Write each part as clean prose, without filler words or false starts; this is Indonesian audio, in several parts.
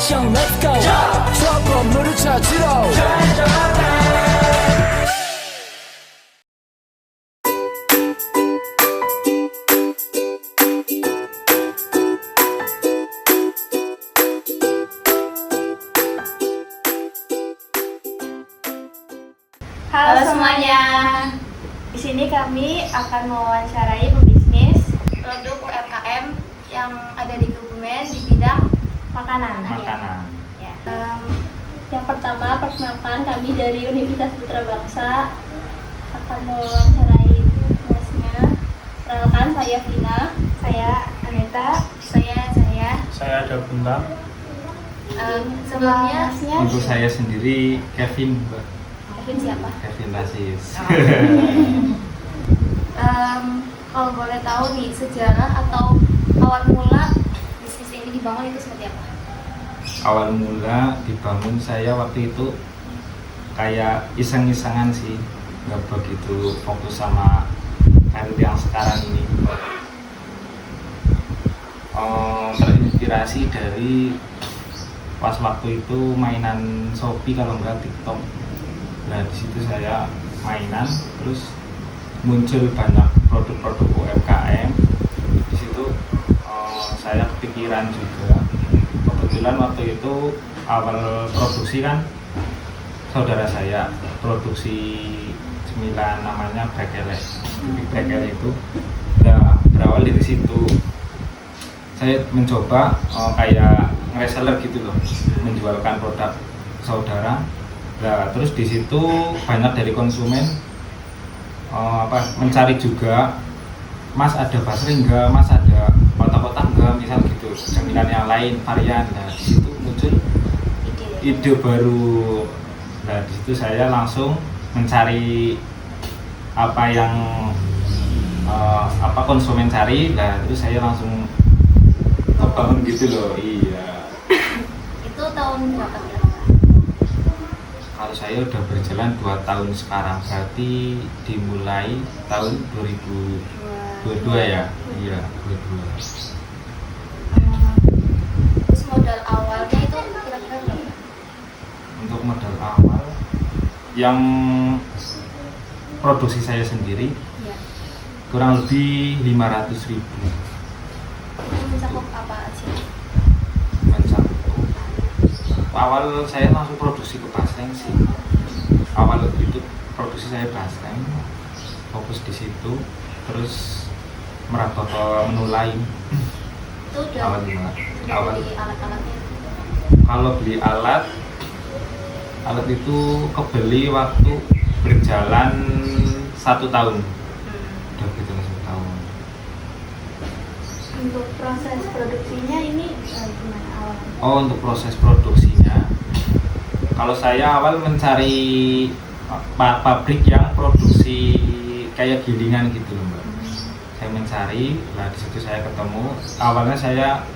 액션 let's go 저 건물을 찾으러 Halo semuanya. Di sini kami akan mewawancarai pebisnis produk UMKM yang ada di Kebumen di bidang makanan. Ya. Yang pertama, perkenalkan kami dari Universitas Putra Bangsa akan mewawancarai bosnya. Perkenalkan, saya Vina, saya Aneta, Saya ada Bintang. Sebelumnya Untuk saya sendiri Kevin, Mbak. Kevin siapa? Kevin Rasis. Kalau boleh tahu nih sejarah atau awal mula bisnis ini dibangun itu seperti apa? Awal mula dibangun saya waktu itu kayak iseng-isengan sih, nggak begitu fokus sama karir yang sekarang ini. Terinspirasi dari pas waktu itu mainan Shopee kalau nggak TikTok. Nah di situ saya mainan, terus muncul banyak produk-produk UMKM. Di situ saya kepikiran juga. Kebetulan waktu itu awal produksi kan saudara saya produksi cemilan namanya Brekele, Brekele itu. Nah berawal dari situ saya mencoba kayak reseller gitu loh, menjualkan produk saudara. Nah, terus di situ banyak dari konsumen mencari juga, Mas ada basreng enggak, Mas ada kotak-kotak enggak, misal gitu, cemilan yang lain varian. Nah, di situ muncul ide baru. Nah, di situ saya langsung mencari apa yang konsumen cari. Nah, terus saya langsung ngebangun gitu loh. Iya. Itu tahun berapa ya? Kalau saya udah berjalan 2 tahun sekarang, berarti dimulai tahun 2022 ya? Iya, 22. Terus modal awalnya itu kira-kira berapa? Untuk modal awal yang produksi saya sendiri Iya. kurang lebih 500.000. Itu mencakup apa aja? Awal saya langsung produksi ke basreng sih. Awal itu produksi saya basreng, fokus di situ, terus merambah ke menu lain. Itu udah Awal beli alat-alatnya. Kalau beli alat itu kebeli waktu berjalan 1 tahun. Udah berjalan 1 tahun. Untuk proses produksinya ini gimana awalnya? Oh, untuk proses produksinya, kalau saya awal mencari pabrik yang produksi kayak gilingan gitu loh, Mbak. Saya mencari, nah di situ saya ketemu. Awalnya saya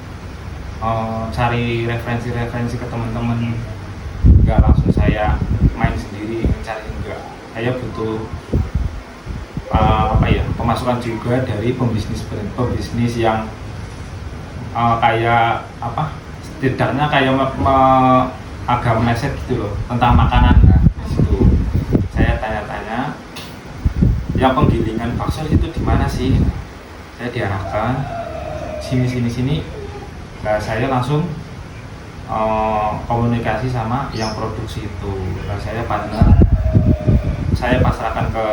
cari referensi ke teman-teman, nggak langsung saya main sendiri mencari, enggak. Saya butuh pemasukan juga dari pembisnis yang kayak setidaknya kayak agak meleset gitu loh tentang makanan. Nah, disitu saya tanya-tanya yang penggilingan bakso itu di mana sih. Saya diarahkan sini. Nah, saya langsung komunikasi sama yang produksi itu. Nah, saya pasrahkan ke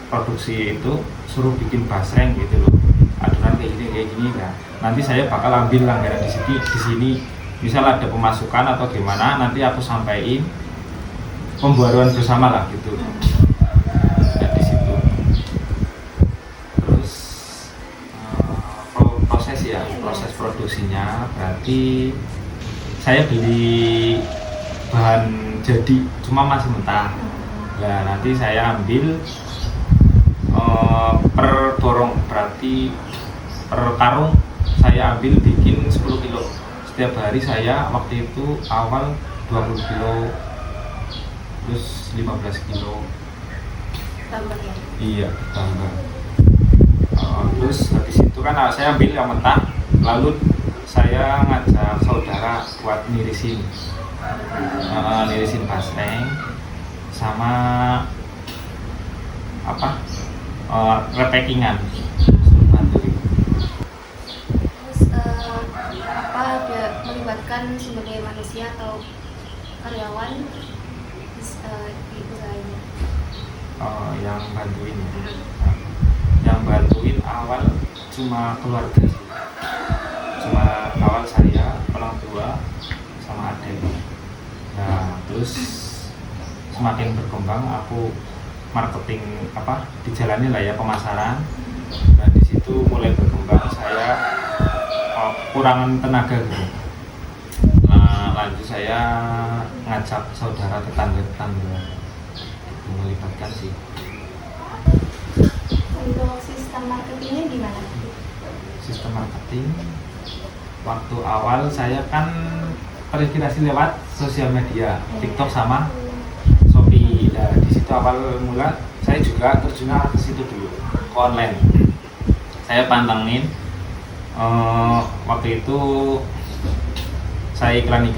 produksi itu, suruh bikin basreng gitu loh, adonan kayak gini. Nah, nanti saya bakal ambil langganan di sini. Misal ada pemasukan atau gimana, nanti aku sampaikan pembaruan bersama lah gitu. Nah, di situ. Terus proses produksinya berarti saya beli bahan jadi, cuma masih mentah. Nah, nanti saya ambil per borong, berarti per karung saya ambil bikin 10 kilo. Setiap hari saya waktu itu awal 20 kilo, terus 15 kilo. Tambah ya? Iya, tambah. Terus habis itu kan saya ambil yang mentah, lalu saya ngajak saudara buat nirisin basreng sama apa repackingan, bantuin. Terus apa ada melibatkan sebagai manusia atau karyawan di usaha ini? Yang bantuin yang bantuin awal cuma keluarga sih, cuma awal saya, orang tua sama adik. Nah terus semakin berkembang aku marketing apa dijalani lah ya, pemasaran. Nah di situ mulai berkembang, saya kurangan tenaga gitu. Nah lanjut saya ngajak saudara tetangga melibatkan sih. Untuk sistem marketingnya gimana? Sistem marketing waktu awal saya kan terinspirasi lewat sosial media, TikTok sama Shopee. Nah, di situ awal mula saya juga terjun ke situ dulu, ke online. Saya pantengin waktu itu saya iklan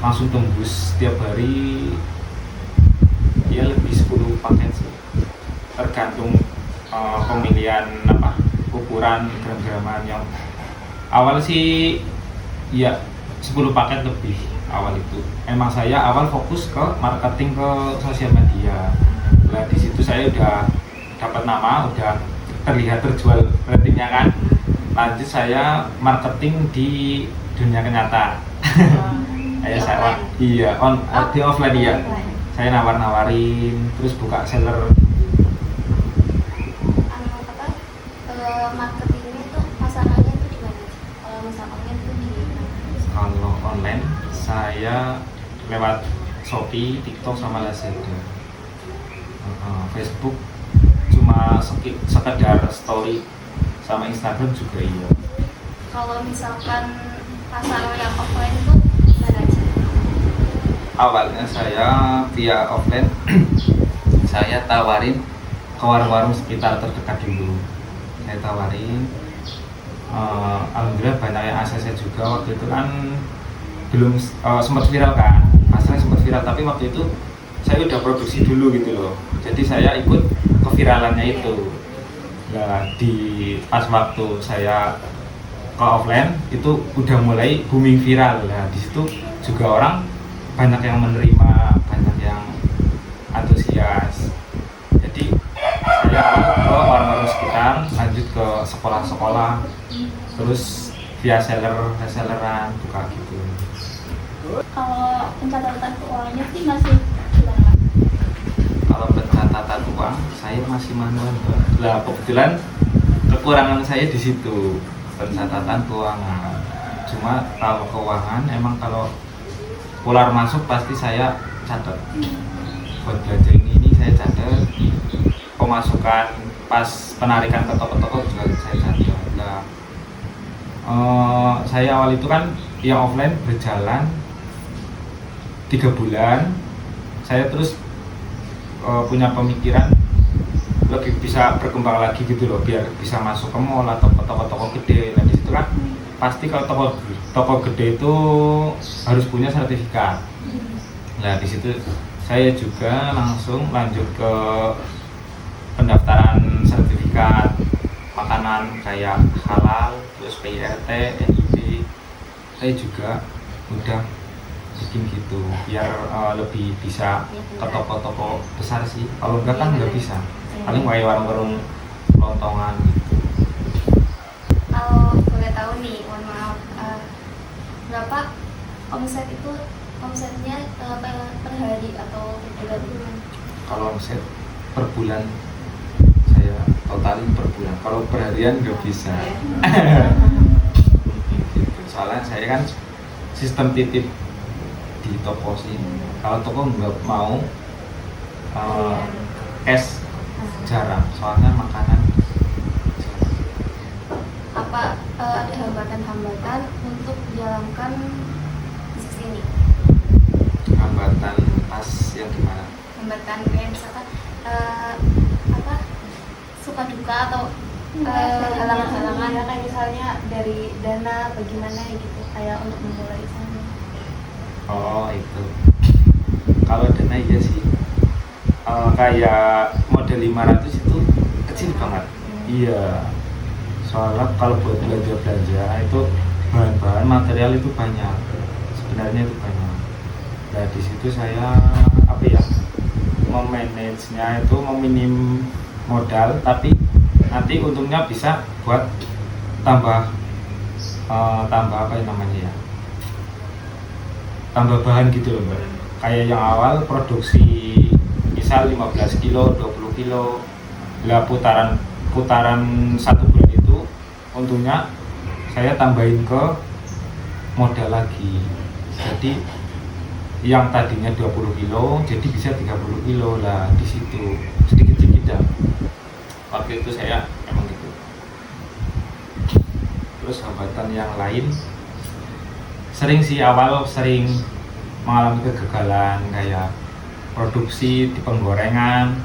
langsung tembus setiap hari ya lebih 10 paket sih. Tergantung pemilihan apa ukuran gram-graman. Yang awal sih ya 10 paket lebih awal itu. Emang saya awal fokus ke marketing ke sosial media. Nah di situ saya udah dapat nama, udah terlihat terjual ratingnya kan. Lanjut saya marketing di dunia nyata. Saya di offline ya. Saya nawar-nawarin, terus buka seller. Marketingnya itu pasarannya itu di mana? Kalau misalnya online itu di mana? Kalau online saya lewat Shopee, TikTok sama Lazada. Facebook cuma sekedar story, sama Instagram juga iya. Kalau misalkan pasar yang offline itu gimana aja? Awalnya saya via offline saya tawarin ke warung-warung sekitar terdekat dulu. Saya tawarin, alhamdulillah banyak yang ACC juga. Waktu itu kan belum sempat viral kan, pasarnya sempat viral, tapi waktu itu saya udah produksi dulu gitu loh. Jadi saya ikut keviralannya itu. Nah di pas waktu saya ke offline itu udah mulai booming viral. Nah di situ juga orang banyak yang menerima, banyak yang antusias. Jadi saya ke warung-warung sekitar, lanjut ke sekolah-sekolah, terus via selleran buka gitu. Kalau pencatatan keuangannya sih masih gimana? Kalau pencatatan uang saya masih manual. Lah kebetulan kekurangan saya di situ, pencatatan keuangan. Cuma kalau keuangan emang kalau keluar masuk pasti saya catat. Buat belanja ini saya catat. Pemasukan pas penarikan ke toko-toko juga saya catat. Nah, saya awal itu kan yang offline berjalan 3 bulan. Saya terus punya pemikiran lebih bisa berkembang lagi gitu loh, biar bisa masuk ke mall atau ke toko-toko gede. Nah di situ kan pasti kalau toko gede itu harus punya sertifikat. Nah di situ saya juga langsung lanjut ke pendaftaran sertifikat makanan kayak halal, terus PIRT, NIB. Saya juga udah bikin gitu biar lebih bisa ke toko-toko besar sih. Kalau enggak kan nggak bisa, paling kayak warung-warung kelontongan gitu. Kalau boleh tahu nih, mohon maaf, berapa omsetnya per hari atau per bulan? Kalau omset per bulan saya totalin per bulan. Kalau per harian nggak bisa. Gitu. Soalnya saya kan sistem titip di toko sih. Kalau toko nggak mau cash jarang. Soalnya makanan. Apa ada hambatan-hambatan untuk menjalankan bisnis ini? Hambatan pas yang gimana? Hambatan kayak misalkan suka duka atau halangan-halangan ya kayak misalnya dari dana bagaimana gitu kayak untuk memulai sana. Oh itu, kalau dana iya sih. Kayak model 500 itu kecil banget. Iya. Soalnya kalau buat belanja itu bahan-bahan material itu banyak. Sebenarnya itu banyak. Nah di situ saya memanagenya itu meminim modal, tapi nanti untungnya bisa buat tambah tambah bahan gitu loh Mbak. Kayak yang awal produksi misal 15 kilo, 20 kilo, lah putaran 1 bulan itu untungnya saya tambahin ke modal lagi. Jadi yang tadinya 20 kilo jadi bisa 30 kilo lah, di situ sedikit-sedikit ya. Waktu itu saya emang gitu. Terus hambatan yang lain sering mengalami kegagalan, kayak produksi di penggorengan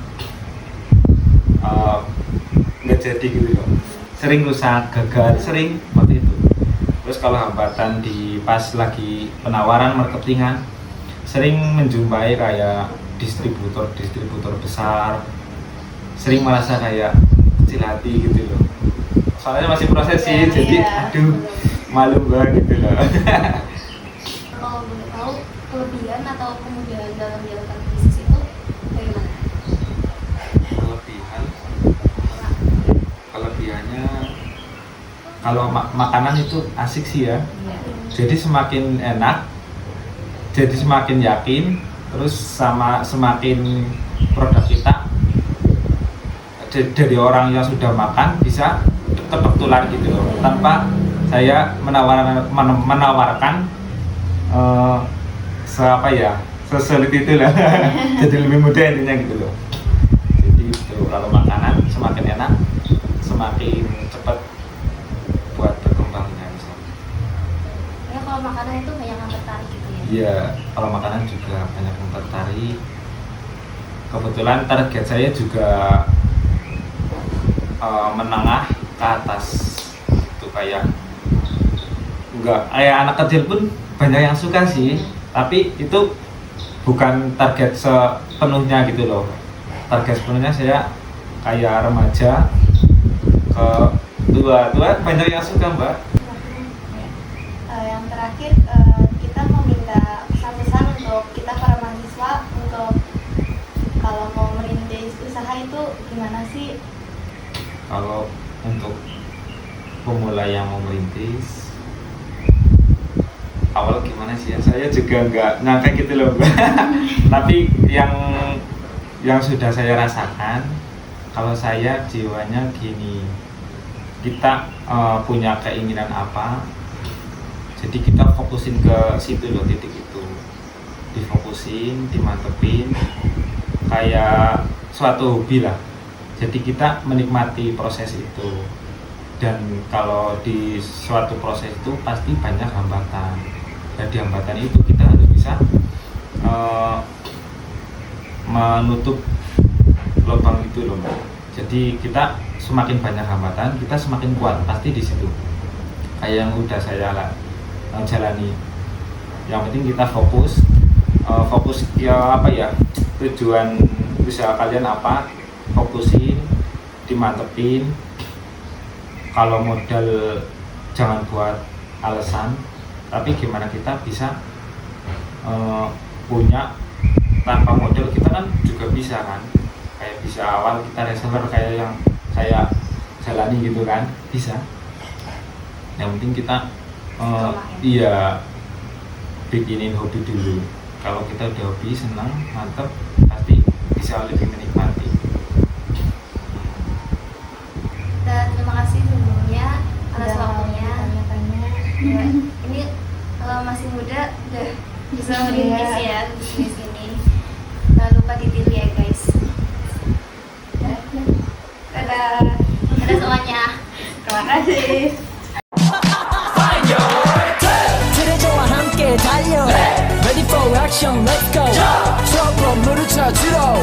nggak jadi gitu loh, sering rusak, gagal, sering seperti itu. Terus kalau hambatan di pas lagi penawaran marketingan, sering menjumpai kayak distributor besar, sering merasa kayak kecil hati gitu loh. Soalnya masih proses sih, jadi aduh malu banget gitu loh. Kalau boleh tahu kelebihan atau kemudahan dalam menjalankan bisnis itu bagaimana? Kelebihannya kalau makanan itu asik sih ya. Jadi semakin enak, jadi semakin yakin, terus sama semakin produk kita dari orang yang sudah makan bisa kebetulan gitu loh, tanpa saya menawarkan sesulit itu lah. Jadi lebih mudah intinya gitu loh. Jadi itu kalau makanan semakin enak, semakin cepat buat berkembangnya misalnya. Ya kalau makanan itu banyak yang tertarik gitu ya? Iya, kalau makanan juga banyak yang tertarik. Kebetulan target saya juga menengah ke atas. Itu kayak anak kecil pun banyak yang suka sih, tapi itu bukan target sepenuhnya gitu loh. Target sepenuhnya saya kayak remaja ke tua banyak yang suka Mbak. Yang terakhir kita meminta pesan-pesan untuk kita para mahasiswa untuk kalau mau merintis usaha itu gimana sih? Kalau untuk pemula yang mau merintis, awal gimana sih ya? Saya juga nggak nyangka gitu loh Mbak. Tapi yang sudah saya rasakan, kalau saya jiwanya gini, kita punya keinginan apa, jadi kita fokusin ke situ loh, titik itu difokusin, dimantepin, kayak suatu hobi lah. Jadi kita menikmati proses itu, dan kalau di suatu proses itu pasti banyak hambatan. Dan di hambatan itu kita harus bisa menutup lubang itu loh Mbak. Jadi kita semakin banyak hambatan, kita semakin kuat pasti di situ. Kayak yang udah saya jalani. Yang penting kita fokus tujuan usaha kalian apa, fokusin, dimantepin. Kalau modal jangan buat alasan, tapi gimana kita bisa punya tanpa modal. Kita kan juga bisa kan, kayak bisa awal kita reseller kayak yang saya jalani gitu kan, bisa. Yang penting kita bikinin hobi dulu. Kalau kita udah hobi, senang, mantep, pasti bisa lebih menikmati. Dan terima kasih sebelumnya atas waktunya. Ya, ini masih muda udah bisa merintis ya bisnis ini. Jangan lupa ditiru ya guys. Dadah. Dadah semuanya. Terima kasih. 트레저와 함께 달려 Ready for action, let's go. 저 건물을 찾으러